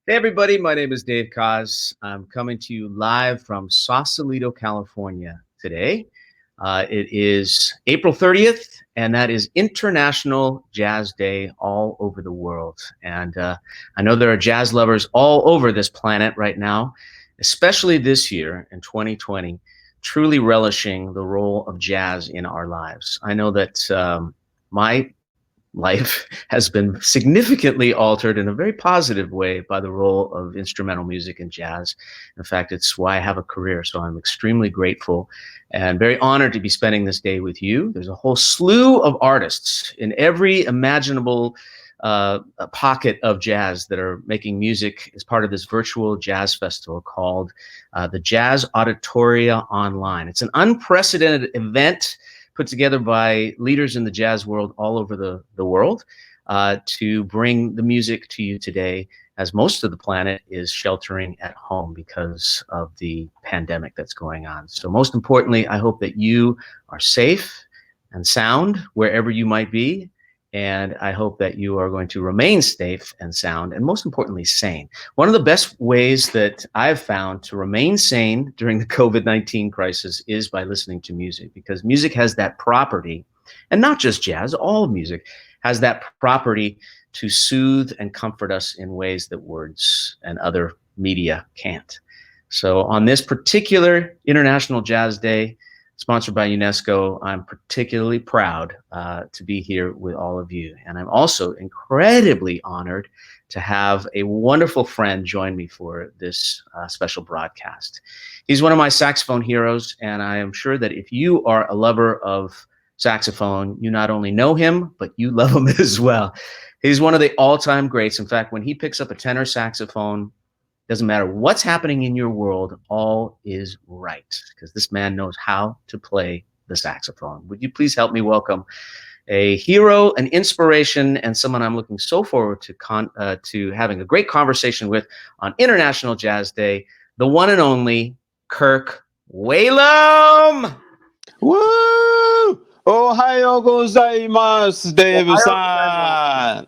Hey everybody, my name is Dave Kaz. I'm coming to you live from Sausalito, California today. It is April 30th, and that is International Jazz Day all over the world. And I know there are jazz lovers all over this planet right now, especially this year in 2020, truly relishing the role of jazz in our lives. I know that my life has been significantly altered in a very positive way by the role of instrumental music and jazz. In fact, it's why I have a career. So I'm extremely grateful and very honored to be spending this day with you. There's a whole slew of artists in every imaginable pocket of jazz that are making music as part of this virtual jazz festival called the Jazz Auditoria Online. It's an unprecedented event put together by leaders in the jazz world all over the world to bring the music to you today, as most of the planet is sheltering at home because of the pandemic that's going on. So most importantly, I hope that you are safe and sound wherever you might be. And I hope that you are going to remain safe and sound, and most importantly, sane. One of the best ways that I've found to remain sane during the COVID-19 crisis is by listening to music, because music has that property, and not just jazz, all music has that property to soothe and comfort us in ways that words and other media can't. So on this particular International Jazz Day, sponsored by UNESCO, I'm particularly proud to be here with all of you. And I'm also incredibly honored to have a wonderful friend join me for this special broadcast. He's one of my saxophone heroes, and I am sure that if you are a lover of saxophone, you not only know him, but you love him as well. He's one of the all-time greats. In fact, when he picks up a tenor saxophone, doesn't matter what's happening in your world, all is right, because this man knows how to play the saxophone. Would you please help me welcome a hero, an inspiration, and someone I'm looking so forward to having a great conversation with on International Jazz Day, the one and only Kirk Whalum. Woo! Ohayo gozaimasu, Dave-san.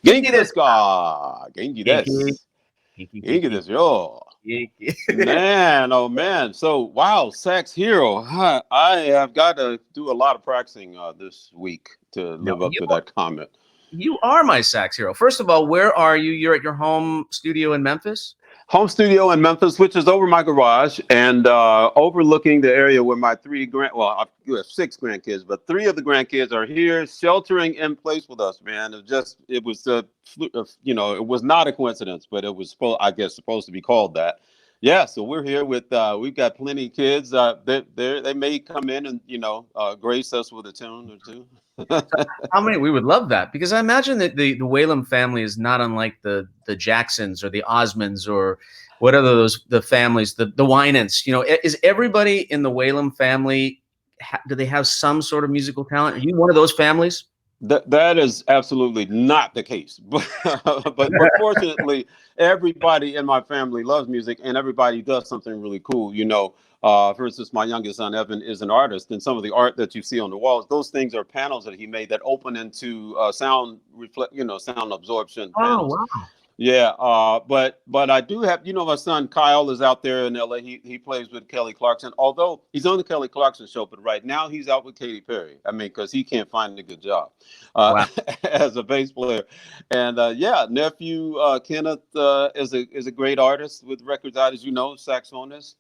元気ですか？元気です。元気ですよ。Man, oh man. So, wow, sax hero. I have got to do a lot of practicing this week to live up to that comment. You are my sax hero. First of all, where are you? You're at your home studio in Memphis? Home studio in Memphis, which is over my garage and overlooking the area where my I have 6 grandkids, but 3 of the grandkids are here sheltering in place with us, man. It was not a coincidence, but it was supposed to be called that. Yeah, so we're here with we've got plenty of kids. They may come in and grace us with a tune or two. How many? We would love that, because I imagine that the Whalum family is not unlike the Jacksons or the Osmonds or whatever the families, the Winans. Is everybody in the Whalum family? Do they have some sort of musical talent? Are you one of those families? That is absolutely not the case, but fortunately, everybody in my family loves music, and everybody does something really cool. For instance, my youngest son Evan is an artist, and some of the art that you see on the walls, those things are panels that he made that open into sound absorption panels. Oh, wow. Yeah, but I do have, my son Kyle is out there in LA. He plays with Kelly Clarkson, although he's on the Kelly Clarkson show, but right now he's out with Katy Perry. I mean, because he can't find a good job Wow. as a bass player. And nephew Kenneth is a great artist with records out, as you know, saxophonist.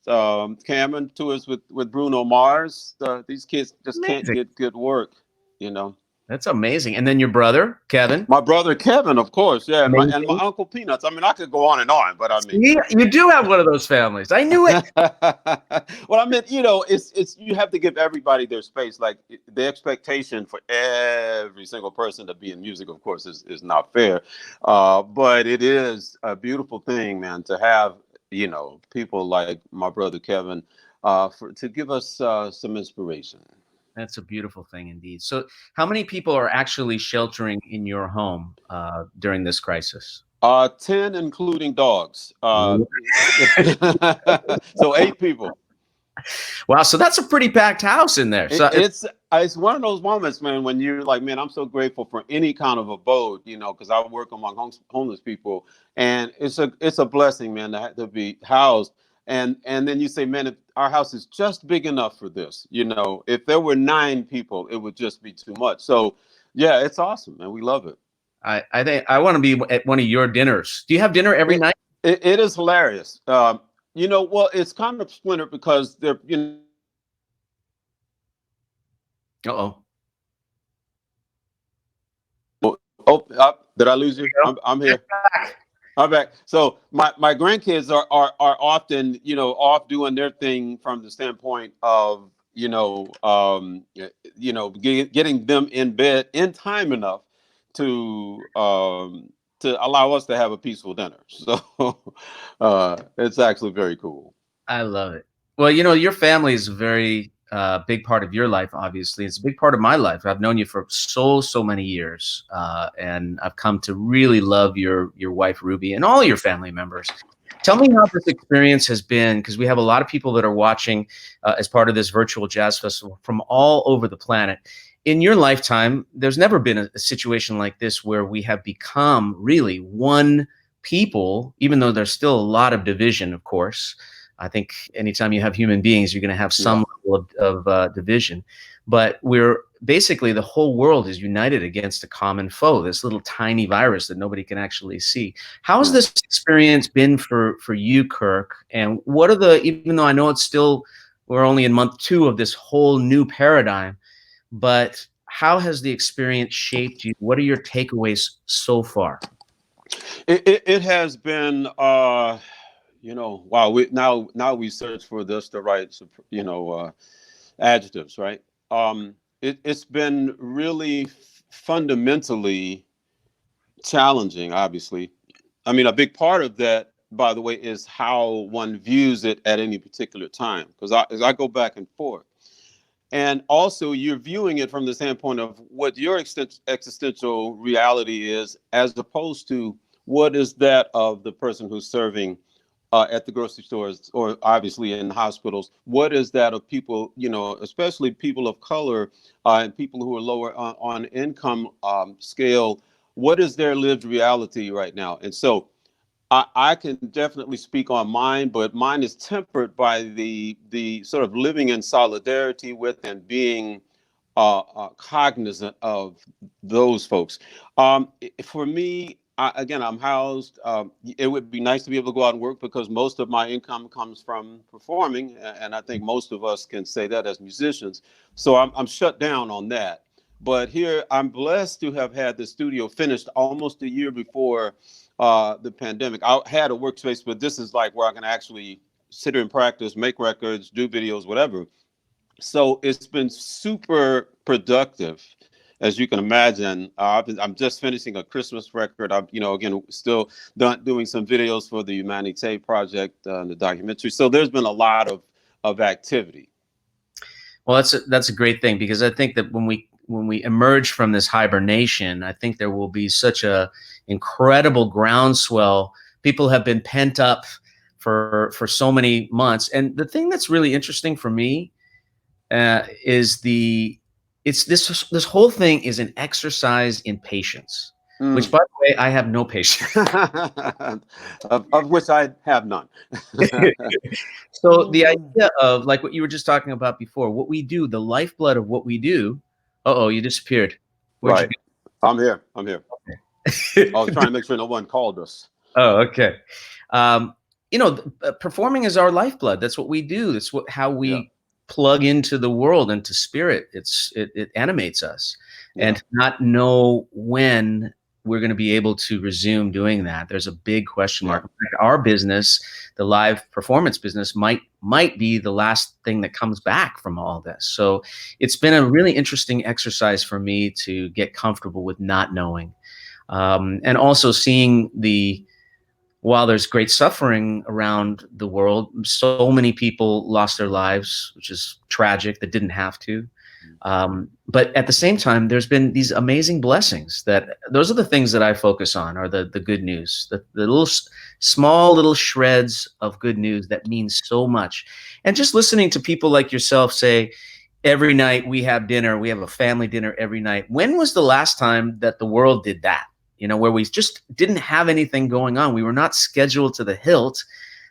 Cameron tours with Bruno Mars. These kids just can't get good work, That's amazing. And then your brother, Kevin? My brother, Kevin, of course. Yeah. And my Uncle Peanuts. I mean, I could go on, but I mean. You do have one of those families. I knew it. Well, I mean, it's you have to give everybody their space. Like, the expectation for every single person to be in music, of course, is not fair. But it is a beautiful thing, man, to have, people like my brother, Kevin, to give us some inspiration. That's a beautiful thing indeed. So how many people are actually sheltering in your home during this crisis? 10, including dogs. So 8 people. Wow, so that's a pretty packed house in there. So it's one of those moments, man, when you're like, man, I'm so grateful for any kind of abode, you know, because I work among homeless people, and it's a blessing, man, to be housed. And then you say, man, if our house is just big enough for this, you know, if there were 9 people, it would just be too much. So, yeah, it's awesome, man. We love it. I think I want to be at one of your dinners. Do you have dinner every It night? it is hilarious. You know, well, it's kind of splintered because they're, you know, Uh-oh. oh, did I lose you? I'm here. I'm back. So my grandkids are often, you know, off doing their thing from the standpoint of, getting them in bed in time enough to allow us to have a peaceful dinner. So it's actually very cool. I love it. Well, your family is a very big part of your life, obviously. It's a big part of my life. I've known you for so many years, and I've come to really love your wife, Ruby, and all your family members. Tell me how this experience has been, because we have a lot of people that are watching as part of this virtual jazz festival from all over the planet. In your lifetime, there's never been a situation like this where we have become really one people, even though there's still a lot of division, of course. I think anytime you have human beings, you're going to have some level of division. But we're basically, the whole world is united against a common foe, this little tiny virus that nobody can actually see. How has this experience been for you, Kirk? And what are even though I know we're only in month 2 of this whole new paradigm, but how has the experience shaped you? What are your takeaways so far? It has been, wow. Now we search for the right, adjectives, right? It's been really fundamentally challenging. Obviously, I mean, a big part of that, by the way, is how one views it at any particular time. Because as I go back and forth. And also, you're viewing it from the standpoint of what your existential reality is, as opposed to what is that of the person who's serving at the grocery stores, or obviously in hospitals. What is that of people, especially people of color and people who are lower on income scale? What is their lived reality right now? And so I can definitely speak on mine, but mine is tempered by the sort of living in solidarity with and being cognizant of those folks. For me, again, I'm housed. It would be nice to be able to go out and work because most of my income comes from performing, and I think most of us can say that as musicians. So I'm shut down on that. But here, I'm blessed to have had the studio finished almost a year before the pandemic. I had a workspace, but this is like where I can actually sit here and practice, make records, do videos, whatever. So it's been super productive, as you can imagine. I'm just finishing a Christmas record. I'm, again, still doing some videos for the Humanité project, the documentary. So there's been a lot of activity. Well, that's a great thing, because I think that when we emerge from this hibernation, I think there will be such a incredible groundswell. People have been pent up for so many months, and the thing that's really interesting for me is this whole thing is an exercise in patience. Which, by the way, I have no patience. of which I have none. So the idea of, like what you were just talking about before, what we do, the lifeblood of what we do. Uh-oh, you disappeared. Where'd you go? I'm here. Okay. I was trying to make sure no one called us. Oh, okay. Performing is our lifeblood. That's what we do. That's how we plug into the world and to spirit. It animates us. And to not know when we're going to be able to resume doing that, there's a big question mark. Our business, the live performance business, might be the last thing that comes back from all this. So it's been a really interesting exercise for me to get comfortable with not knowing, and also seeing while there's great suffering around the world, so many people lost their lives, which is tragic, that didn't have to. But at the same time, there's been these amazing blessings. Those are the things that I focus on, are the good news, the little small little shreds of good news that means so much. And just listening to people like yourself say, every night we have dinner. We have a family dinner every night. When was the last time that the world did that? You know, where we just didn't have anything going on. We were not scheduled to the hilt,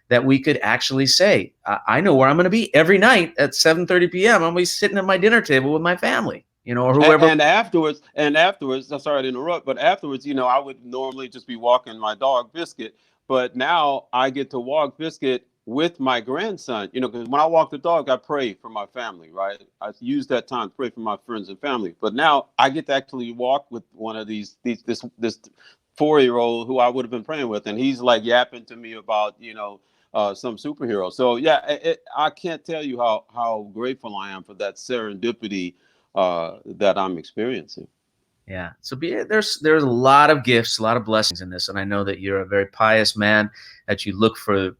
that we could actually say, I know where I'm going to be every night at 7:30 p.m. I'm going to be sitting at my dinner table with my family, you know, or whoever. And afterwards, I'm sorry to interrupt, but afterwards, you know, I would normally just be walking my dog Biscuit, but now I get to walk Biscuit with my grandson, you know, because when I walk the dog, I pray for my family, right? I use that time to pray for my friends and family. But now I get to actually walk with one of this 4-year-old who I would have been praying with, and he's like yapping to me about, you know, some superhero. So yeah, I can't tell you how grateful I am for that serendipity that I'm experiencing. Yeah. So there's a lot of gifts, a lot of blessings in this, and I know that you're a very pious man, that you look for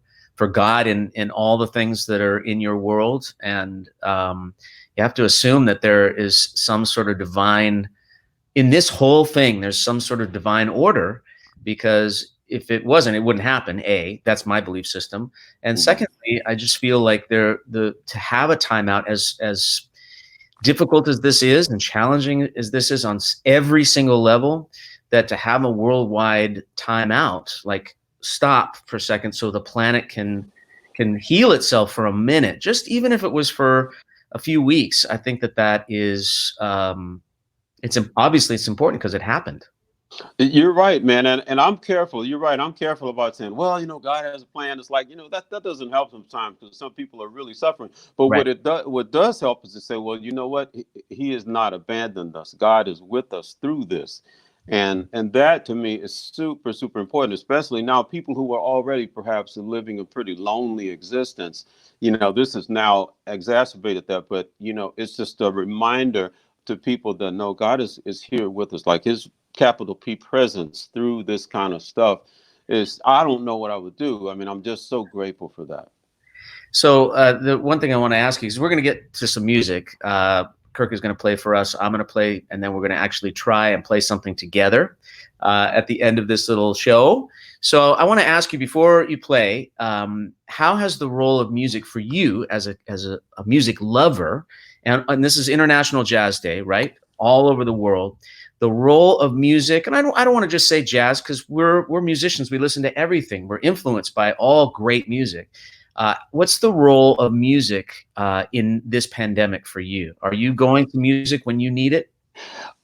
God in all the things that are in your world, and you have to assume that there is some sort of divine in this whole thing. There's some sort of divine order, because if it wasn't, it wouldn't happen. That's my belief system, and secondly, I just feel like to have a timeout, as difficult as this is and challenging as this is on every single level, that to have a worldwide timeout, like stop for a second so the planet can heal itself for a minute, just even if it was for a few weeks, I think that is it's obviously it's important because it happened. You're right, man, and I'm careful. You're right. I'm careful about saying, well, you know, God has a plan. It's like, you know, that doesn't help sometimes because some people are really suffering. But Right. what does help is to say, well, you know what, he has not abandoned us. God is with us through this, and that to me is super important, especially now people who are already perhaps living a pretty lonely existence. You know, this has now exacerbated that, but you know, it's just a reminder to people that no, God is here with us, like his capital P presence through this kind of stuff is, I don't know what I would do. I mean, I'm just so grateful for that. So the one thing I want to ask you is, we're going to get to some music. Kirk is going to play for us. I'm going to play, and then we're going to actually try and play something together at the end of this little show. So I want to ask you, before you play, how has the role of music for you as a music lover, and this is International Jazz Day, right? All over the world. The role of music, and I don't want to just say jazz, because we're musicians. We listen to everything. We're influenced by all great music. What's the role of music in this pandemic for you? Are you going to music when you need it?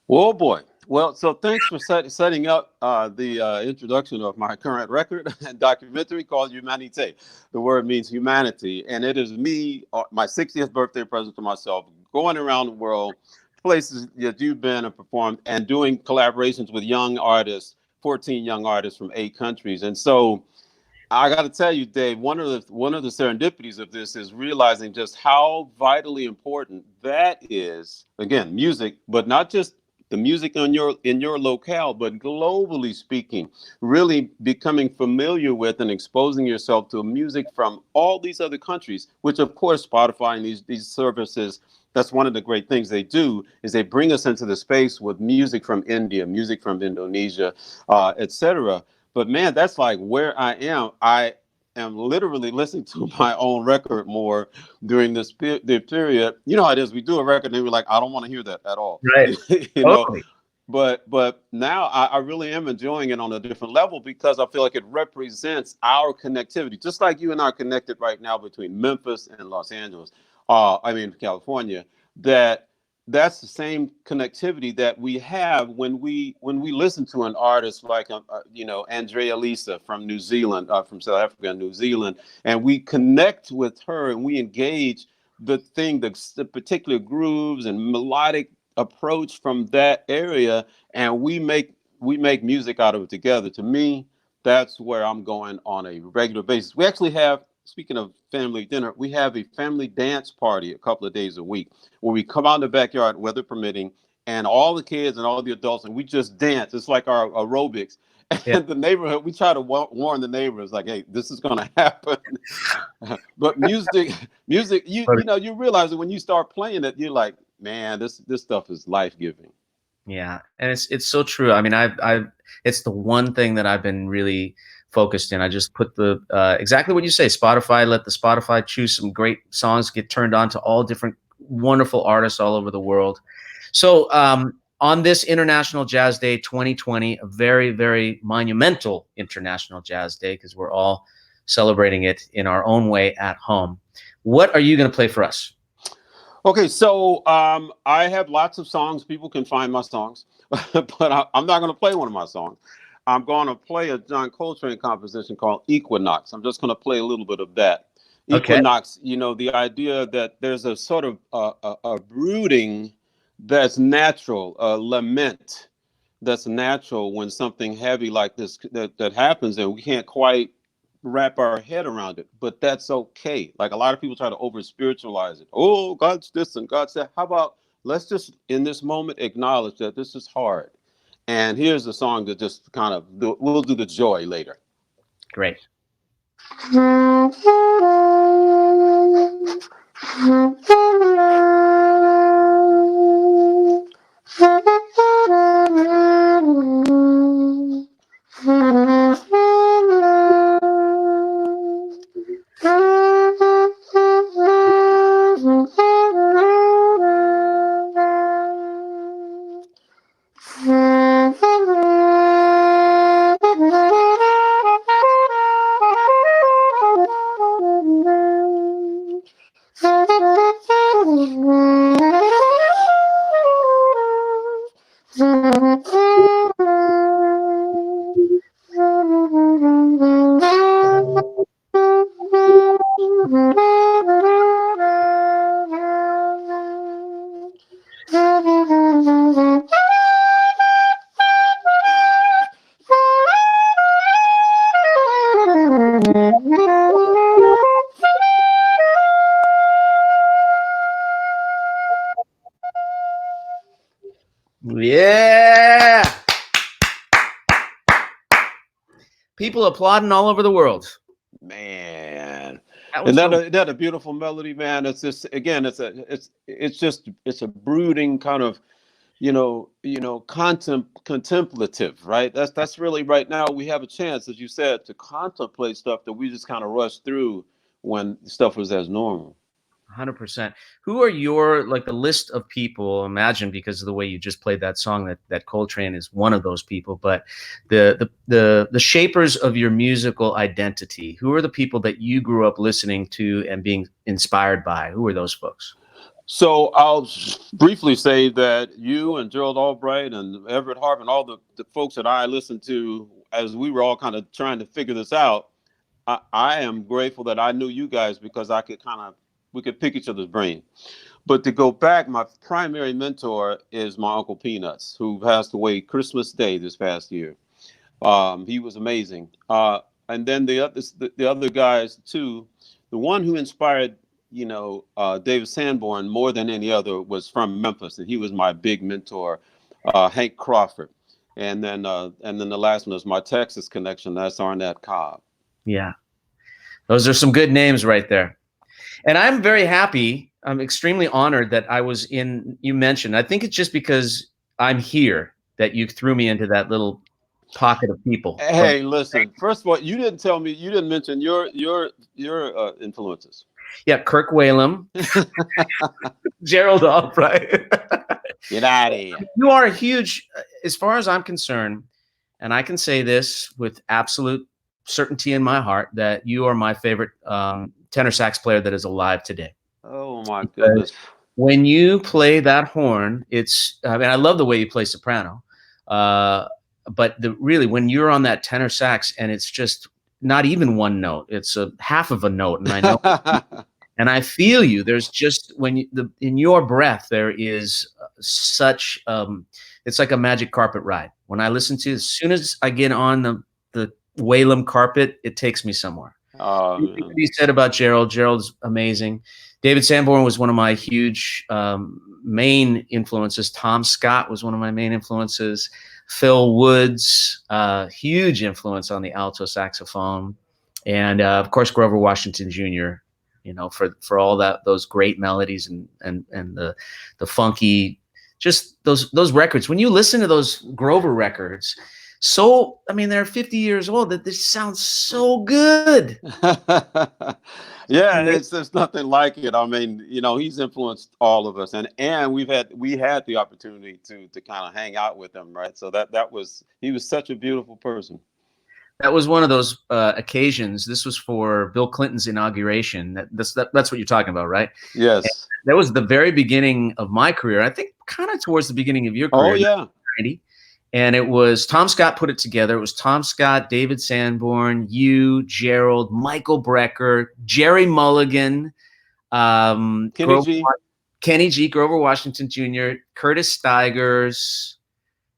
Oh boy. Well, so thanks for setting up the introduction of my current record and documentary called Humanité. The word means humanity, and it is me, my 60th birthday present to myself, going around the world, places that you've been and performed, and doing collaborations with young artists, 14 young artists from 8 countries. And so I got to tell you, Dave, one of the serendipities of this is realizing just how vitally important that is. Again, music, but not just the music in your locale, but globally speaking, really becoming familiar with and exposing yourself to music from all these other countries. Which, of course, Spotify and these services. That's one of the great things they do, is they bring us into the space with music from India, music from Indonesia, etc. But man, that's like where I am. I am literally listening to my own record more during the period. You know how it is. We do a record and we're like, I don't want to hear that at all. Right. You know, Totally. but now I really am enjoying it on a different level because I feel like it represents our connectivity, just like you and I are connected right now between Memphis and Los Angeles. I mean California. That's the same connectivity that we have when we listen to an artist like you know, Andrea Lisa from New Zealand, from South Africa and New Zealand, and we connect with her and we engage the particular grooves and melodic approach from that area, and we make music out of it together. To me, that's where I'm going on a regular basis. We actually have, speaking of family dinner, we have a family dance party a couple of days a week where we come out in the backyard, weather permitting, and all the kids and all the adults, and we just dance. It's like our aerobics. Yeah. And the neighborhood, we try to warn the neighbors, like, hey, this is going to happen. But music, you know, you realize that when you start playing it, you're like, man, this stuff is life giving. Yeah, and it's so true. I mean, it's the one thing that I've been really focused in. I just put exactly what you say. Spotify, let the Spotify choose some great songs, get turned on to all different wonderful artists all over the world. So on this International Jazz Day 2020, a very, very monumental International Jazz Day, because we're all celebrating it in our own way at home. What are you going to play for us? Okay, so I have lots of songs. People can find my songs, but I'm not going to play one of my songs. I'm going to play a John Coltrane composition called Equinox. I'm just going to play a little bit of that. Okay. Equinox, you know, the idea that there's a sort of a brooding that's natural, a lament that's natural when something heavy like this that happens, and we can't quite wrap our head around it, but that's okay. Like a lot of people try to over spiritualize it. Oh, God's this and God said, how about let's just in this moment acknowledge that this is hard. And here's a song that just kind of we'll do the joy later. Great. Yeah. People applauding all over the world. Man. That was that a beautiful melody, man. It's just again, it's a brooding kind of, contemplative, right? That's really right now we have a chance, as you said, to contemplate stuff that we just kind of rushed through when stuff was as normal. 100%. Who are your, like, the list of people, imagine, because of the way you just played that song, that Coltrane is one of those people, but the shapers of your musical identity, who are the people that you grew up listening to and being inspired by? Who are those folks? So I'll briefly say that you and Gerald Albright and Everett Harp and all the folks that I listened to as we were all kind of trying to figure this out, I am grateful that I knew you guys because we could pick each other's brain. But to go back, my primary mentor is my Uncle Peanuts, who passed away Christmas Day this past year. He was amazing. And then the other guys too. The one who inspired, David Sanborn more than any other was from Memphis, and he was my big mentor, Hank Crawford. And then the last one is my Texas connection. That's Arnett Cobb. Yeah, those are some good names right there. And I'm very happy. I'm extremely honored that I was in. You mentioned. I think it's just because I'm here that you threw me into that little pocket of people. Hey, listen. First of all, you didn't mention your influences. Yeah, Kirk Whalum, Gerald Albright. Get out of here. You are a huge, as far as I'm concerned, and I can say this with absolute certainty in my heart, that you are my favorite tenor sax player that is alive today. Oh my goodness. When you play that horn, I love the way you play soprano, but really when you're on that tenor sax and it's just not even one note, it's a half of a note, and I know and I feel you. There's just in your breath there is such it's like a magic carpet ride. When I listen to, as soon as I get on the Whalum carpet, it takes me somewhere. You said about Gerald. Gerald's amazing. David Sanborn was one of my huge main influences. Tom Scott was one of my main influences. Phil Woods, huge influence on the alto saxophone, and of course Grover Washington Jr. For all those great melodies and the funky, just those records. When you listen to those Grover records, they're 50 years old. That this sounds so good. Yeah, it's there's nothing like it. I mean, you know, he's influenced all of us, and we had the opportunity to kind of hang out with him, right? So that was he was such a beautiful person. That was one of those occasions. This was for Bill Clinton's inauguration. That's what you're talking about, right? And Yes. that was the very beginning of my career. I think kind of towards the beginning of your Oh career, yeah. 1990. And it was Tom Scott put it together. It was Tom Scott, David Sanborn, you, Gerald, Michael Brecker, Jerry Mulligan, Kenny G. Kenny G, Grover Washington Jr., Curtis Stigers,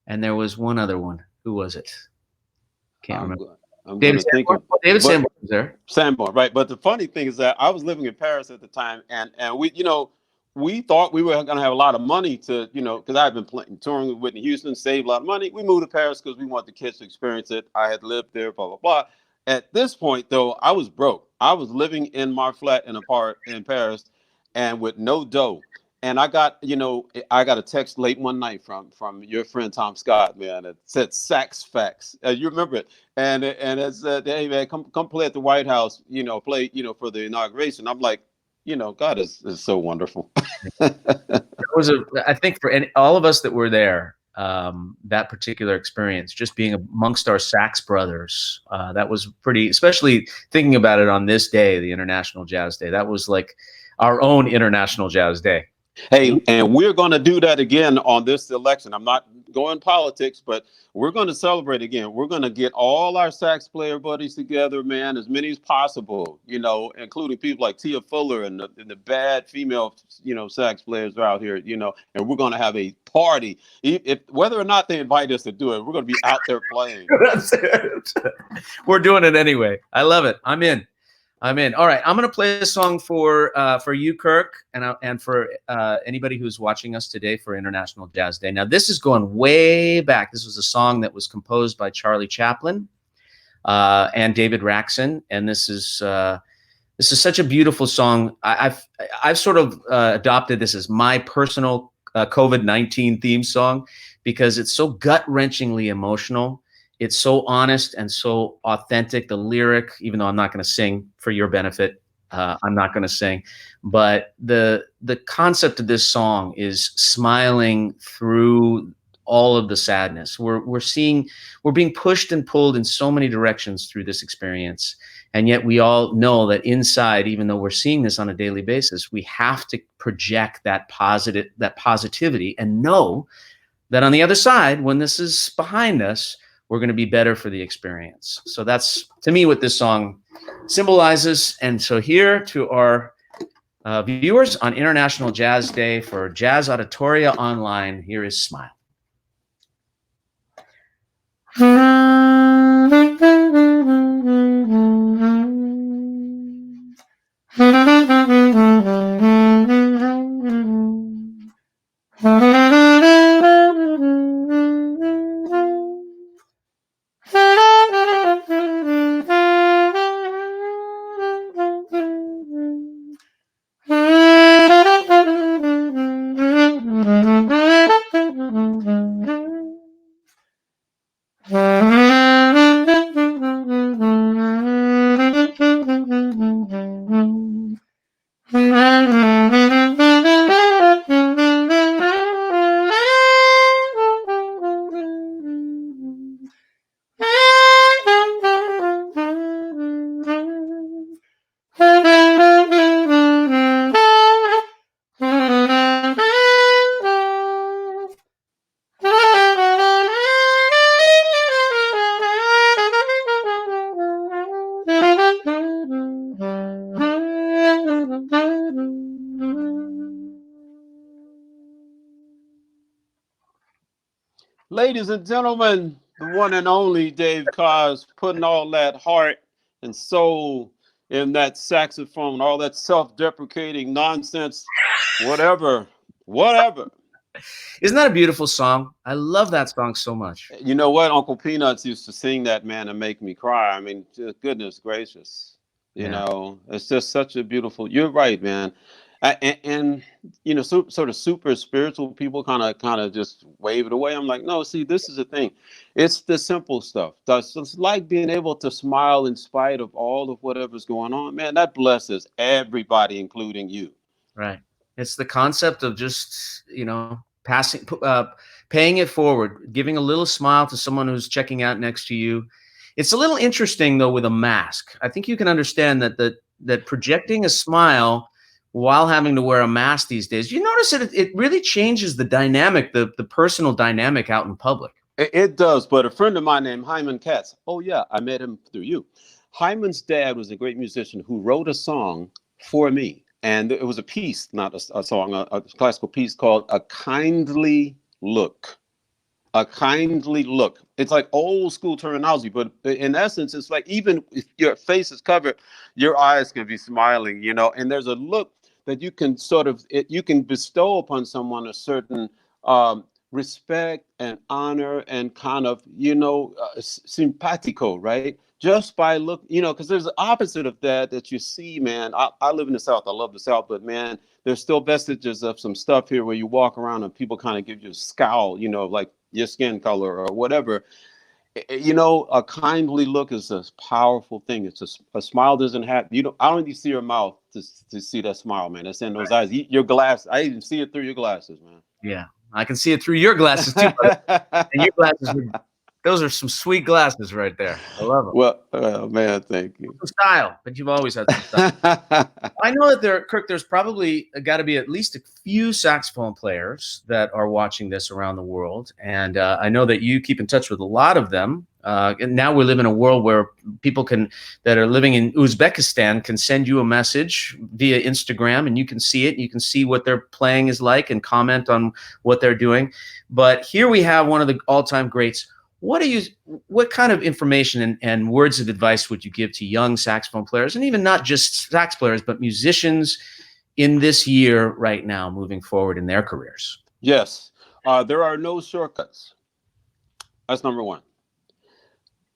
and there was one other one. Who was it? Can't I'm remember. go- I'm going David to think Sanborn. of, Oh, David but Sanborn was there. Sanborn, right? But the funny thing is that I was living in Paris at the time, and we, you know, we thought we were going to have a lot of money to, you know, because I had been touring with Whitney Houston, saved a lot of money. We moved to Paris because we wanted the kids to experience it. I had lived there, blah blah blah. At this point, though, I was broke. I was living in my flat in a part in Paris, and with no dough. And I got, you know, I got a text late one night from your friend Tom Scott, man. It said Sax Facts. You remember it? And it said, "Hey man, come play at the White House. You know, play, you know, for the inauguration." I'm like, you know, God is so wonderful. It was I think for all of us that were there, that particular experience, just being amongst our Sax brothers, that was pretty. Especially thinking about it on this day, the International Jazz Day. That was like our own International Jazz Day. Hey, and we're going to do that again on this election. I'm not going politics, but we're going to celebrate again. We're going to get all our sax player buddies together, man, as many as possible, you know, including people like Tia Fuller and the bad female, you know, sax players are out here, you know, and we're going to have a party. If whether or not they invite us to do it, we're going to be out there playing. That's it. We're doing it anyway. I love it. I'm in. I'm in. All right, I'm going to play a song for you, Kirk, and for anybody who's watching us today for International Jazz Day. Now, this is going way back. This was a song that was composed by Charlie Chaplin and David Raxon, and this is such a beautiful song. I've sort of adopted this as my personal COVID-19 theme song because it's so gut-wrenchingly emotional. It's so honest and so authentic. The lyric, even though I'm not going to sing for your benefit, I'm not going to sing, but the concept of this song is smiling through all of the sadness. We're being pushed and pulled in so many directions through this experience, and yet we all know that inside, even though we're seeing this on a daily basis, we have to project that positivity, and know that on the other side, when this is behind us, we're going to be better for the experience. So that's, to me, what this song symbolizes. And so here to our viewers on International Jazz Day for Jazz Auditoria Online, here is Smile. Ladies and gentlemen, the one and only Dave Koz putting all that heart and soul in that saxophone, all that self-deprecating nonsense, whatever. Isn't that a beautiful song? I love that song so much. You know what? Uncle Peanuts used to sing that, man, and make me cry. I mean, just goodness gracious. You Yeah. know, it's just such a beautiful. You're right, man. And you know, sort of super spiritual people kind of just wave it away. I'm like, no, see, this is the thing. It's the simple stuff. It's like being able to smile in spite of all of whatever's going on. Man, that blesses everybody, including you. Right. It's the concept of just, paying it forward, giving a little smile to someone who's checking out next to you. It's a little interesting though with a mask. I think you can understand that projecting a smile while having to wear a mask these days, you notice that it really changes the dynamic, the personal dynamic out in public. It does, but a friend of mine named Hyman Katz. Oh yeah, I met him through you. Hyman's dad was a great musician who wrote a song for me, and it was a piece, not a song, a classical piece called "A Kindly Look." A kindly look. It's like old school terminology, but in essence, it's like even if your face is covered, your eyes can be smiling, you know. And there's a look that you can you can bestow upon someone a certain respect and honor and kind of, simpatico, right? Just by look, because there's the opposite of that you see, man. I live in the South. I love the South, but man, there's still vestiges of some stuff here where you walk around and people kind of give you a scowl, like your skin color or whatever. A kindly look is a powerful thing. It's a smile doesn't have, I don't need to see your mouth to see that smile, man. That's in those eyes. Your glass, I even see it through your glasses, man. Yeah, I can see it through your glasses too. And your glasses, those are some sweet glasses right there. I love them. Well, man, thank you. Some style, but you've always had some style. I know that Kirk, there's probably got to be at least a few saxophone players that are watching this around the world. And I know that you keep in touch with a lot of them. And now we live in a world where people that are living in Uzbekistan can send you a message via Instagram and you can see it. You can see what their playing is like and comment on what they're doing. But here we have one of the all-time greats. What kind of information and words of advice would you give to young saxophone players, and even not just sax players, but musicians in this year right now, moving forward in their careers? Yes, there are no shortcuts. That's number one.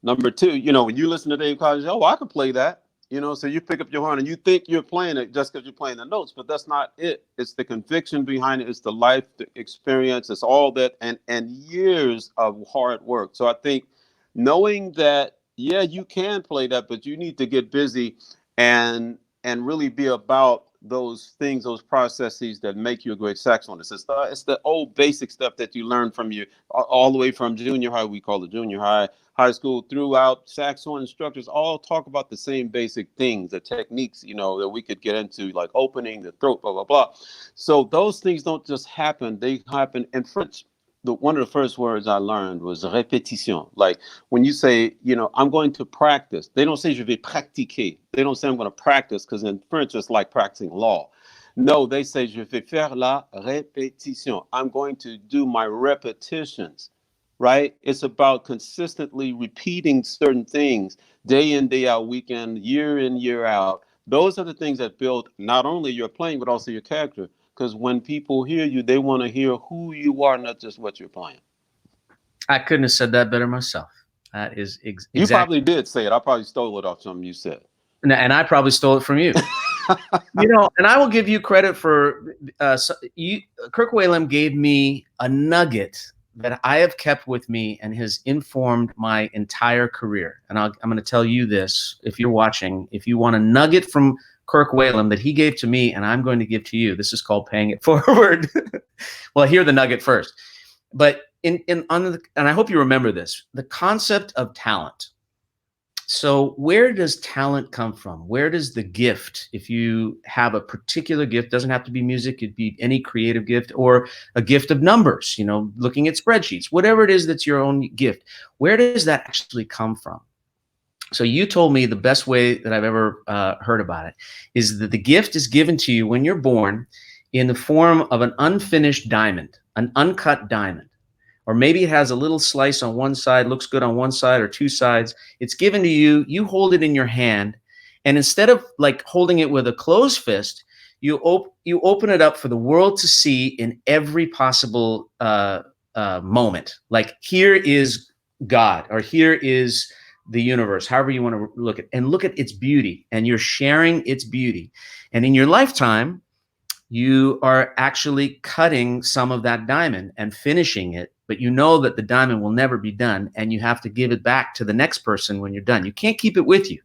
Number two, when you listen to Dave Collins, oh, I can play that. So you pick up your horn and you think you're playing it just because you're playing the notes, but that's not it. It's the conviction behind it. It's the life experience. It's all that and years of hard work. So I think knowing that, yeah, you can play that, but you need to get busy and really be about those things, those processes that make you a great saxophonist. It's the old basic stuff that you learn from all the way from junior high. We call it junior high school, throughout. Saxophone instructors all talk about the same basic things, the techniques, that we could get into, like opening the throat, blah, blah, blah. So those things don't just happen. They happen in French. One of the first words I learned was répétition. Like when you say, I'm going to practice, they don't say je vais pratiquer. They don't say I'm going to practice, because in French, it's like practicing law. No, they say je vais faire la répétition. I'm going to do my repetitions, right? It's about consistently repeating certain things day in, day out, weekend, year in, year out. Those are the things that build not only your playing, but also your character. Because when people hear you, they want to hear who you are, not just what you're playing. I couldn't have said that better myself. That is exactly. You probably did say it. I probably stole it off something you said. And I probably stole it from you. And I will give you credit for Kirk Whalum gave me a nugget that I have kept with me and has informed my entire career. And I'm going to tell you this, if you're watching, if you want a nugget from Kirk Whalum that he gave to me and I'm going to give to you, this is called paying it forward. Well, hear the nugget first. But and I hope you remember this, the concept of talent. So where does talent come from? Where does the gift, if you have a particular gift, doesn't have to be music, it'd be any creative gift, or a gift of numbers, looking at spreadsheets, whatever it is that's your own gift, where does that actually come from? So you told me the best way that I've ever heard about it is that the gift is given to you when you're born in the form of an unfinished diamond, an uncut diamond. Or maybe it has a little slice on one side, looks good on one side or two sides. It's given to you. You hold it in your hand. And instead of like holding it with a closed fist, you open it up for the world to see in every possible moment. Like, here is God, or here is the universe, however you want to look at its beauty. And you're sharing its beauty. And in your lifetime, you are actually cutting some of that diamond and finishing it, but you know that the diamond will never be done, and you have to give it back to the next person when you're done. You can't keep it with you.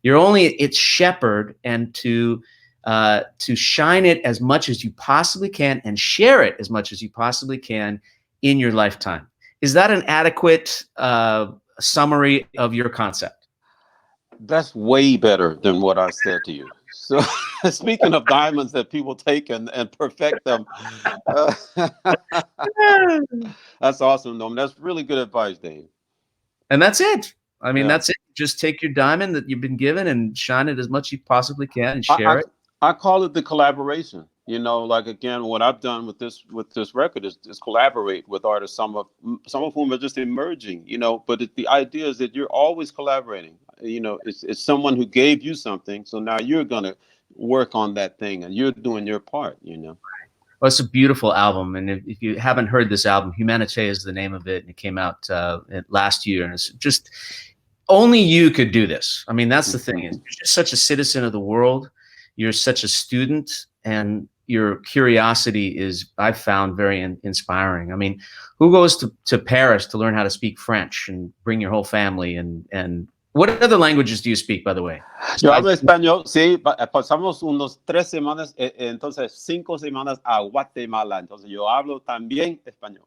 You're only its shepherd, and to shine it as much as you possibly can and share it as much as you possibly can in your lifetime. Is that an adequate summary of your concept? That's way better than what I said to you. So, speaking of diamonds that people take and perfect them, uh, that's awesome, Norman. That's really good advice, Dave. And that's it. I mean, Yeah. that's it. Just take your diamond that you've been given and shine it as much as you possibly can and share it. I call it the collaboration. You know, like again, what I've done with this record is collaborate with artists, some of whom are just emerging. You know, but the idea is that you're always collaborating. You know, it's someone who gave you something, so now you're gonna work on that thing, and you're doing your part. You know. Well, it's a beautiful album, and if you haven't heard this album, Humanité is the name of it, and it came out last year, and it's just only you could do this. I mean, that's the thing. Is you're just such a citizen of the world. You're such a student, and your curiosity is, I've found, very inspiring. I mean, who goes to Paris to learn how to speak French and bring your whole family? And what other languages do you speak, by the way? Yo hablo español, sí, pasamos unos 3 semanas, entonces 5 semanas a Guatemala, entonces yo hablo también español.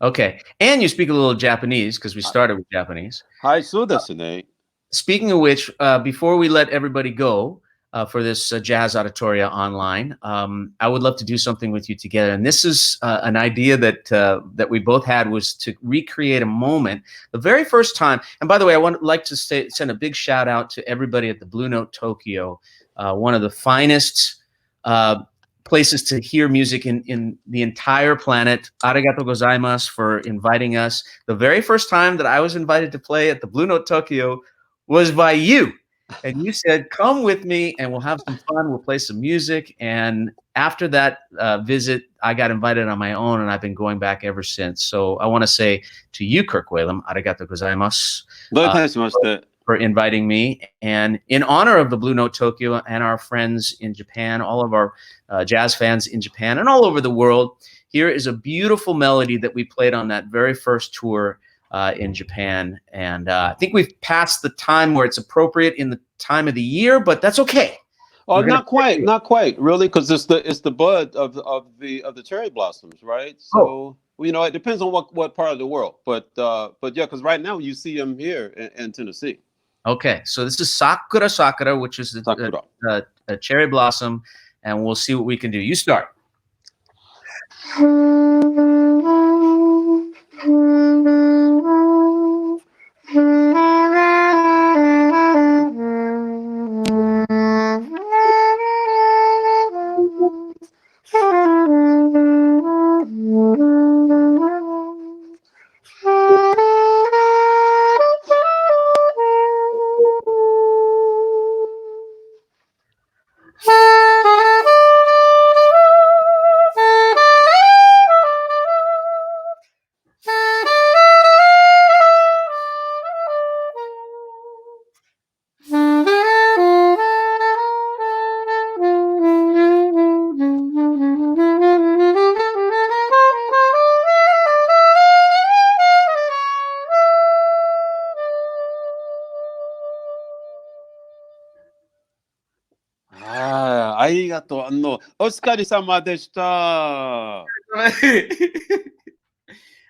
Okay, and you speak a little Japanese because we started with Japanese. Hi, so desu ne. Speaking of which, before we let everybody go for this Jazz Auditoria online, I would love to do something with you together. And this is an idea that we both had, was to recreate a moment. The very first time, and by the way, I would like to send a big shout out to everybody at the Blue Note Tokyo, one of the finest places to hear music in the entire planet. Arigato gozaimasu for inviting us. The very first time that I was invited to play at the Blue Note Tokyo was by you. And you said, come with me and we'll have some fun. We'll play some music. And after that visit, I got invited on my own, and I've been going back ever since. So I want to say to you, Kirk Whalum, arigato gozaimasu for inviting me. And in honor of the Blue Note Tokyo and our friends in Japan, all of our jazz fans in Japan and all over the world, here is a beautiful melody that we played on that very first tour in Japan. And I think we've passed the time where it's appropriate in the time of the year, but that's okay. Oh, not quite, really, because it's the bud of the cherry blossoms, right? So you know, it depends on what part of the world, but yeah, because right now you see them here in Tennessee. Okay, so this is Sakura Sakura, which is a cherry blossom, and we'll see what we can do. You start.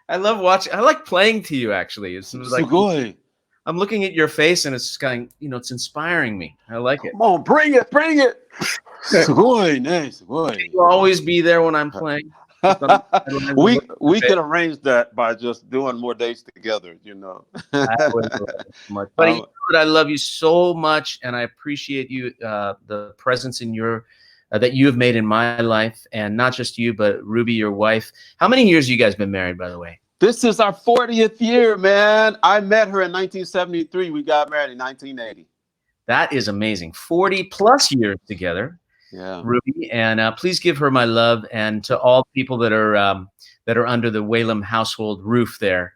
I love watching. I like playing to you, actually. It's like I'm looking at your face, and it's kind of, you know, it's inspiring me. I like it. Come on, bring it. You'll always be there when I'm playing. We could arrange that by just doing more days together, you know. But you know what? I love you so much, and I appreciate you, the presence in your that you have made in my life, and not just you, but Ruby, your wife. How many years you guys been married, by the way? This is our 40th year, man. I met her in 1973. We got married in 1980. That is amazing. 40 plus years together. Yeah, Ruby, and please give her my love, and to all people that are under the Whalum household roof there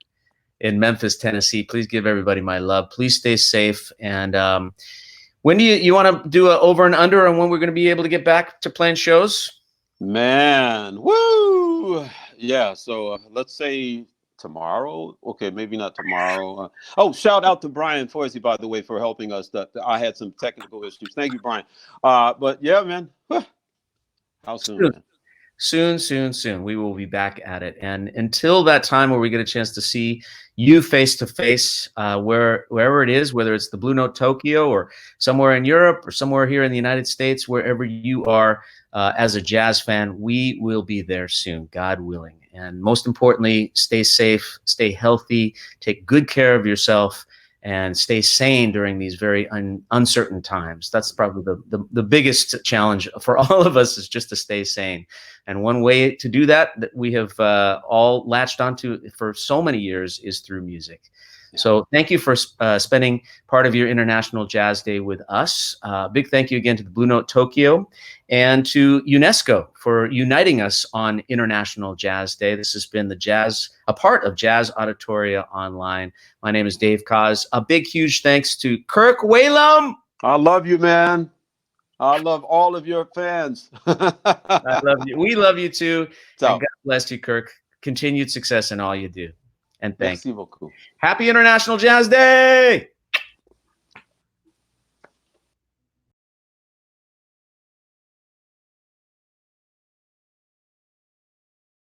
in Memphis, Tennessee. Please give everybody my love. Please stay safe, and When do you want to do a over and under on when we're going to be able to get back to playing shows? Man, woo! Yeah, so let's say tomorrow. Okay, maybe not tomorrow. Oh, shout out to Brian Foisey, by the way, for helping us. That I had some technical issues. Thank you, Brian. But yeah, man. How soon, man? Soon. We will be back at it. And until that time where we get a chance to see you face to face, wherever it is, whether it's the Blue Note Tokyo or somewhere in Europe or somewhere here in the United States, wherever you are as a jazz fan, we will be there soon, God willing. And most importantly, stay safe, stay healthy, take good care of yourself, and stay sane during these very uncertain times. That's probably the biggest challenge for all of us, is just to stay sane. And one way to do that we have all latched onto for so many years is through music. Yeah. So thank you for spending part of your International Jazz Day with us. Big thank you again to the Blue Note Tokyo and to UNESCO for uniting us on International Jazz Day. This has been a part of Jazz Auditoria Online. My name is Dave Koz. A big, huge thanks to Kirk Whalum. I love you, man. I love all of your fans. I love you. We love you too. So, and God bless you, Kirk. Continued success in all you do. And thanks. Merci beaucoup. Happy International Jazz Day!